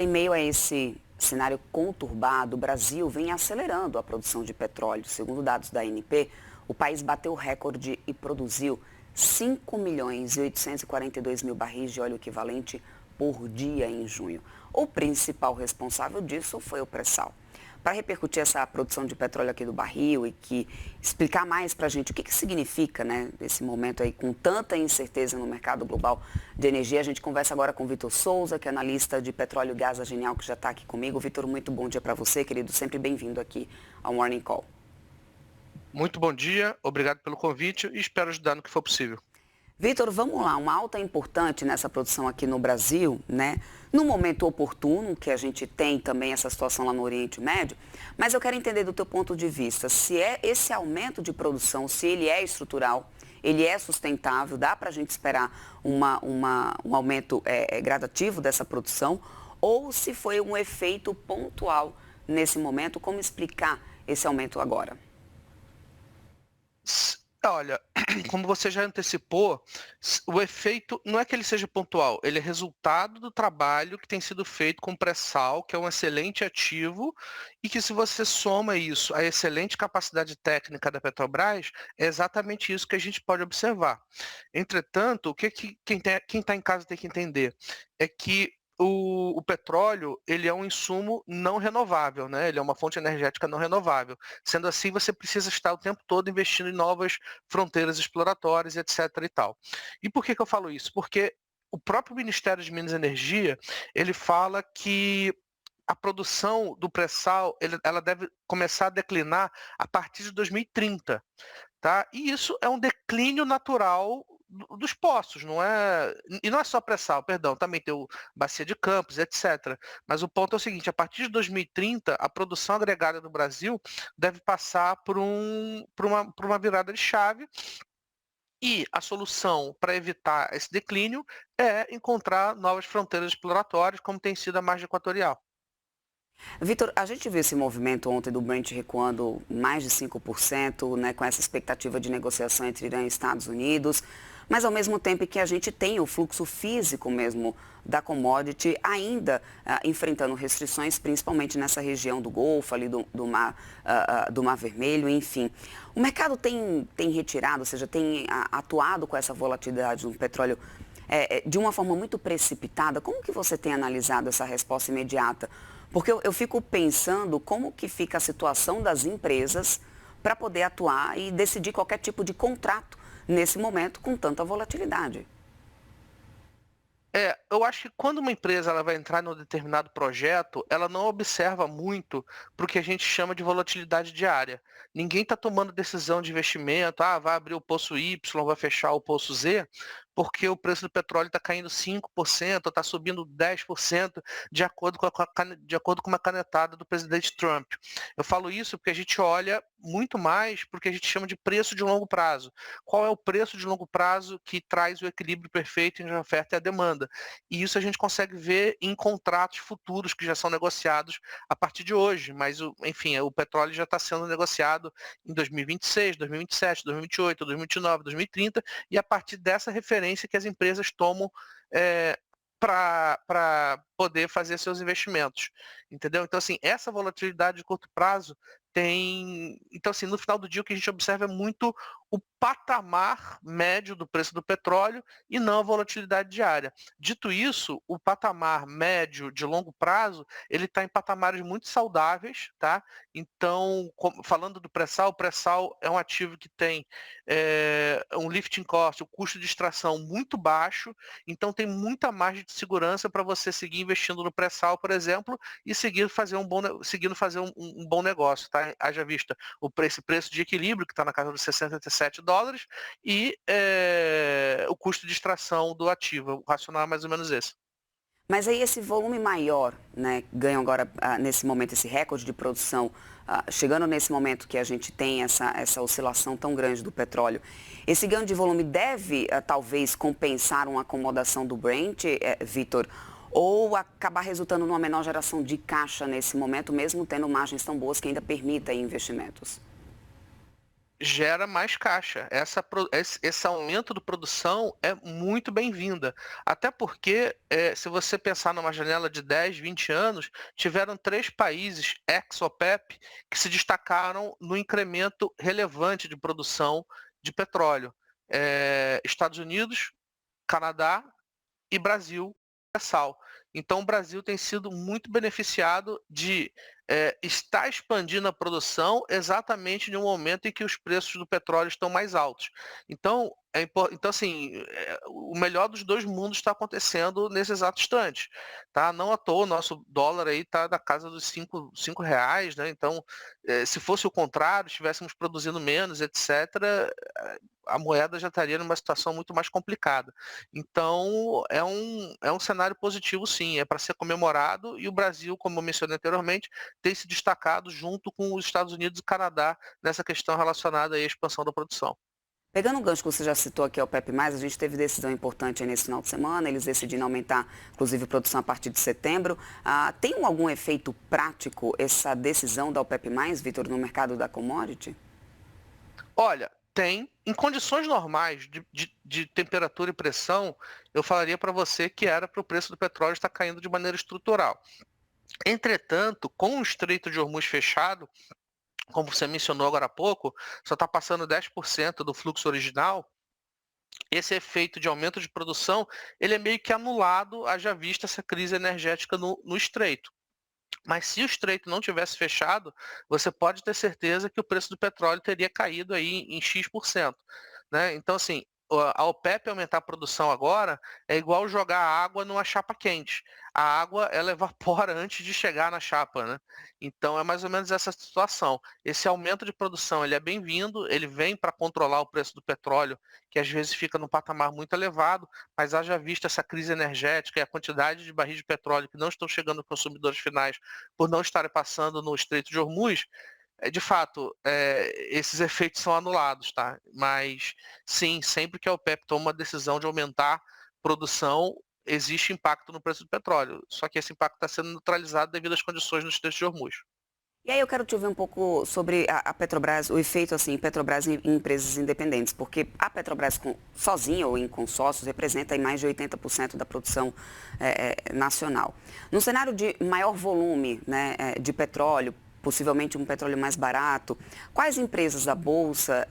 Em meio a esse cenário conturbado, o Brasil vem acelerando a produção de petróleo. Segundo dados da ANP, o país bateu o recorde e produziu 5 milhões e 842 mil barris de óleo equivalente por dia em junho. O principal responsável disso foi o pré-sal. Para repercutir essa produção de petróleo aqui do barril e explicar mais para a gente o que significa, né, esse momento aí com tanta incerteza no mercado global de energia, a gente conversa agora com o Vitor Souza, que é analista de petróleo e gás da Genial, que já está aqui comigo. Vitor, muito bom dia para você, querido. Sempre bem-vindo aqui ao Morning Call. Muito bom dia, obrigado pelo convite e espero ajudar no que for possível. Vitor, vamos lá, uma alta importante nessa produção aqui no Brasil, né? No momento oportuno, que a gente tem também essa situação lá no Oriente Médio, mas eu quero entender do teu ponto de vista, se é esse aumento de produção, se ele é estrutural, ele é sustentável, dá para a gente esperar um aumento gradativo dessa produção, ou se foi um efeito pontual nesse momento, como explicar esse aumento agora? Olha, como você já antecipou, o efeito não é que ele seja pontual, ele é resultado do trabalho que tem sido feito com o pré-sal, que é um excelente ativo, e que se você soma isso à excelente capacidade técnica da Petrobras, é exatamente isso que a gente pode observar. Entretanto, o que quem está em casa tem que entender é que o petróleo, ele é um insumo não renovável, né? Ele é uma fonte energética não renovável. Sendo assim, você precisa estar o tempo todo investindo em novas fronteiras exploratórias, etc. e tal. E por que eu falo isso? Porque o próprio Ministério de Minas e Energia, ele fala que a produção do pré-sal, ela deve começar a declinar a partir de 2030, tá? E isso é um declínio natural dos poços, não é? E não é só pré-sal, perdão, também tem o bacia de Campos, etc. Mas o ponto é o seguinte, a partir de 2030, a produção agregada do Brasil deve passar por uma virada de chave e a solução para evitar esse declínio é encontrar novas fronteiras exploratórias, como tem sido a margem equatorial. Vitor, a gente viu esse movimento ontem do Brent recuando mais de 5%, né, com essa expectativa de negociação entre Irã e Estados Unidos, mas ao mesmo tempo que a gente tem o fluxo físico mesmo da commodity ainda enfrentando restrições, principalmente nessa região do Golfo, ali do Mar Vermelho, enfim. O mercado tem retirado, ou seja, tem atuado com essa volatilidade do petróleo de uma forma muito precipitada. Como que você tem analisado essa resposta imediata? Porque eu fico pensando como que fica a situação das empresas para poder atuar e decidir qualquer tipo de contrato nesse momento com tanta volatilidade. Eu acho que quando uma empresa ela vai entrar num determinado projeto, ela não observa muito para o que a gente chama de volatilidade diária. Ninguém está tomando decisão de investimento, vai abrir o poço Y, vai fechar o poço Z, porque o preço do petróleo está caindo 5%, está subindo 10%, de acordo com uma canetada do presidente Trump. Eu falo isso porque a gente olha muito mais para o que a gente chama de preço de longo prazo. Qual é o preço de longo prazo que traz o equilíbrio perfeito entre a oferta e a demanda? E isso a gente consegue ver em contratos futuros que já são negociados a partir de hoje, mas, enfim, o petróleo já está sendo negociado em 2026, 2027, 2028, 2029, 2030, e a partir dessa referência que as empresas tomam para poder fazer seus investimentos, entendeu? Então, assim, essa volatilidade de curto prazo tem... Então, assim, no final do dia o que a gente observa é muito o patamar médio do preço do petróleo e não a volatilidade diária. Dito isso, o patamar médio de longo prazo, ele está em patamares muito saudáveis, tá? Então, falando do pré-sal, o pré-sal é um ativo que tem um lifting cost, o custo de extração muito baixo, então tem muita margem de segurança para você seguir investindo no pré-sal, por exemplo, e seguindo fazer um bom negócio, tá? Haja vista esse preço de equilíbrio, que está na casa dos $67, e o custo de extração do ativo. O racional é mais ou menos esse. Mas aí esse volume maior, né, ganham agora, nesse momento, esse recorde de produção, chegando nesse momento que a gente tem essa oscilação tão grande do petróleo, esse ganho de volume deve, talvez, compensar uma acomodação do Brent, Vitor, ou acabar resultando numa menor geração de caixa nesse momento, mesmo tendo margens tão boas que ainda permitem investimentos? gera mais caixa. Esse aumento de produção é muito bem-vinda. Até porque, se você pensar numa janela de 10, 20 anos, tiveram 3 países ex-OPEP que se destacaram no incremento relevante de produção de petróleo. Estados Unidos, Canadá e Brasil sal. Então, o Brasil tem sido muito beneficiado de estar expandindo a produção exatamente no momento em que os preços do petróleo estão mais altos. Então, então assim, o melhor dos dois mundos está acontecendo nesse exato instante. Tá? Não à toa, o nosso dólar aí está na casa dos cinco reais, né? Então, se fosse o contrário, estivéssemos produzindo menos, etc., a moeda já estaria numa situação muito mais complicada. Então, é um cenário positivo, sim, é para ser comemorado, e o Brasil, como eu mencionei anteriormente, tem se destacado junto com os Estados Unidos e Canadá nessa questão relacionada à expansão da produção. Pegando o gancho que você já citou aqui, ao PEP+, a gente teve decisão importante aí nesse final de semana, eles decidiram aumentar, inclusive, a produção a partir de setembro. Tem algum efeito prático essa decisão da OPEP+, Vitor, no mercado da commodity? Olha, tem. Em condições normais de temperatura e pressão, eu falaria para você que era para o preço do petróleo estar caindo de maneira estrutural. Entretanto, com o Estreito de Hormuz fechado, como você mencionou agora há pouco, só está passando 10% do fluxo original. Esse efeito de aumento de produção, ele é meio que anulado, haja vista essa crise energética no Estreito. Mas se o Estreito não tivesse fechado, você pode ter certeza que o preço do petróleo teria caído aí em X%. Né? Então, assim, a OPEP aumentar a produção agora é igual jogar água numa chapa quente. A água, ela evapora antes de chegar na chapa, né? Então, é mais ou menos essa situação. Esse aumento de produção, ele é bem-vindo, ele vem para controlar o preço do petróleo, que às vezes fica num patamar muito elevado, mas haja vista essa crise energética e a quantidade de barris de petróleo que não estão chegando aos consumidores finais por não estarem passando no Estreito de Hormuz, de fato, esses efeitos são anulados, tá? Mas, sim, sempre que a OPEP toma uma decisão de aumentar produção, existe impacto no preço do petróleo. Só que esse impacto está sendo neutralizado devido às condições no Estreito de Hormuz. E aí eu quero te ouvir um pouco sobre a Petrobras, o efeito assim, Petrobras em empresas independentes, porque a Petrobras sozinha ou em consórcios representa aí mais de 80% da produção nacional. No cenário de maior volume, né, de petróleo, possivelmente um petróleo mais barato, quais empresas da Bolsa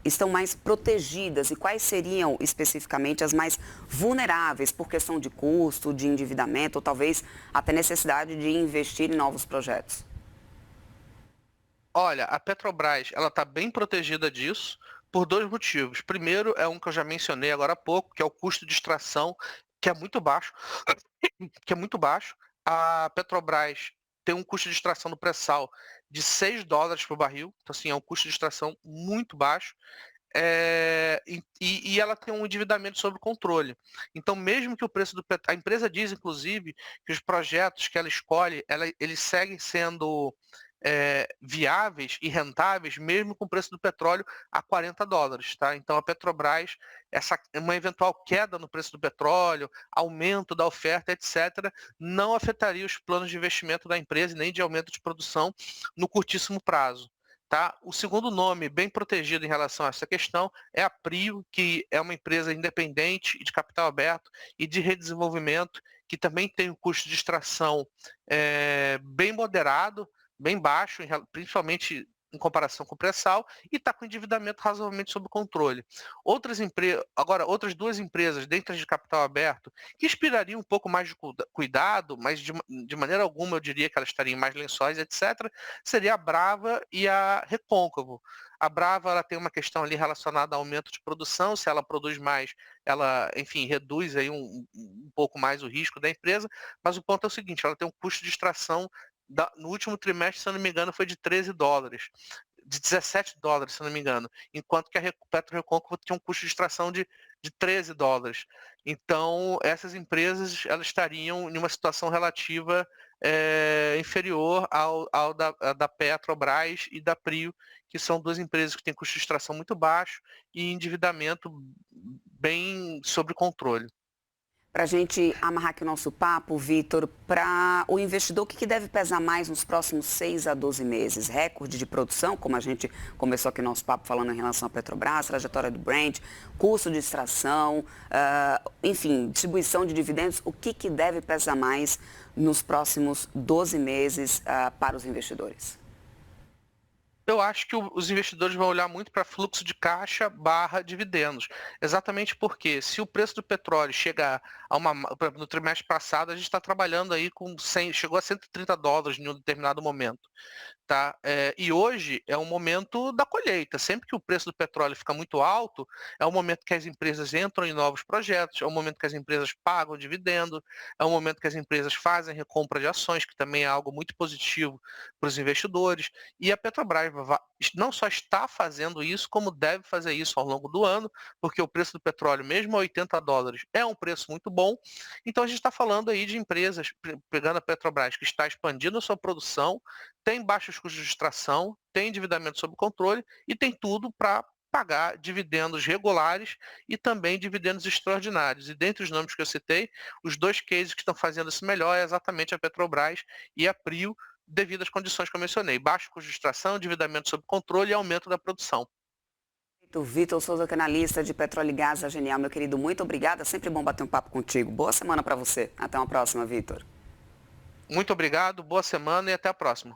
estão mais protegidas e quais seriam especificamente as mais vulneráveis por questão de custo, de endividamento ou talvez até necessidade de investir em novos projetos? Olha, a Petrobras, ela está bem protegida disso por dois motivos. Primeiro, é um que eu já mencionei agora há pouco, que é o custo de extração, que é muito baixo, que é muito baixo. A Petrobras tem um custo de extração do pré-sal de US$ 6 por barril, então assim, é um custo de extração muito baixo. E ela tem um endividamento sob controle. Então, mesmo que o preço do petróleo... A empresa diz, inclusive, que os projetos que ela escolhe, eles seguem sendo viáveis e rentáveis, mesmo com o preço do petróleo a US$ 40. Tá? Então, a Petrobras, uma eventual queda no preço do petróleo, aumento da oferta, etc., não afetaria os planos de investimento da empresa, nem de aumento de produção no curtíssimo prazo. Tá? O segundo nome bem protegido em relação a essa questão é a Prio, que é uma empresa independente de capital aberto e de redesenvolvimento, que também tem um custo de extração bem moderado, bem baixo, principalmente em comparação com o pré-sal, e está com endividamento razoavelmente sob controle. Agora, outras duas empresas dentro de capital aberto, que inspirariam um pouco mais de cuidado, mas de maneira alguma eu diria que elas estariam em mais lençóis, etc., seria a Brava e a Recôncavo. A Brava, ela tem uma questão ali relacionada ao aumento de produção, se ela produz mais, ela, enfim, reduz aí um pouco mais o risco da empresa, mas o ponto é o seguinte, ela tem um custo de extração no último trimestre, se eu não me engano, foi de US$ 13, de US$ 17, se eu não me engano, enquanto que a Petro Recôncavo tinha um custo de extração de US$ 13. Então, essas empresas elas estariam em uma situação relativa inferior da Petrobras e da Prio, que são duas empresas que têm custo de extração muito baixo e endividamento bem sob controle. Para a gente amarrar aqui o nosso papo, Vitor, para o investidor, o que deve pesar mais nos próximos 6 a 12 meses? Recorde de produção, como a gente começou aqui no nosso papo falando em relação à Petrobras, trajetória do Brent, custo de extração, enfim, distribuição de dividendos. O que deve pesar mais nos próximos 12 meses para os investidores? Eu acho que os investidores vão olhar muito para fluxo de caixa barra dividendos. Exatamente porque se o preço do petróleo chegar no trimestre passado, a gente está trabalhando aí com chegou a $130 em um determinado momento. Tá? E hoje é o momento da colheita. Sempre que o preço do petróleo fica muito alto, é o momento que as empresas entram em novos projetos, é o momento que as empresas pagam dividendo, é o momento que as empresas fazem recompra de ações, que também é algo muito positivo para os investidores. E a Petrobras não só está fazendo isso, como deve fazer isso ao longo do ano, porque o preço do petróleo, mesmo a $80, é um preço muito bom. Então a gente está falando aí de empresas, pegando a Petrobras, que está expandindo a sua produção, tem baixos custos de extração, tem endividamento sob controle e tem tudo para pagar dividendos regulares e também dividendos extraordinários. E dentre os nomes que eu citei, os dois cases que estão fazendo isso melhor é exatamente a Petrobras e a Prio, devido às condições que eu mencionei: baixo custo de extração, endividamento sob controle e aumento da produção. Vitor Souza, canalista de Petróleo e Gás da Genial. Meu querido, muito obrigada. Sempre bom bater um papo contigo. Boa semana para você. Até uma próxima, Vitor. Muito obrigado, boa semana e até a próxima.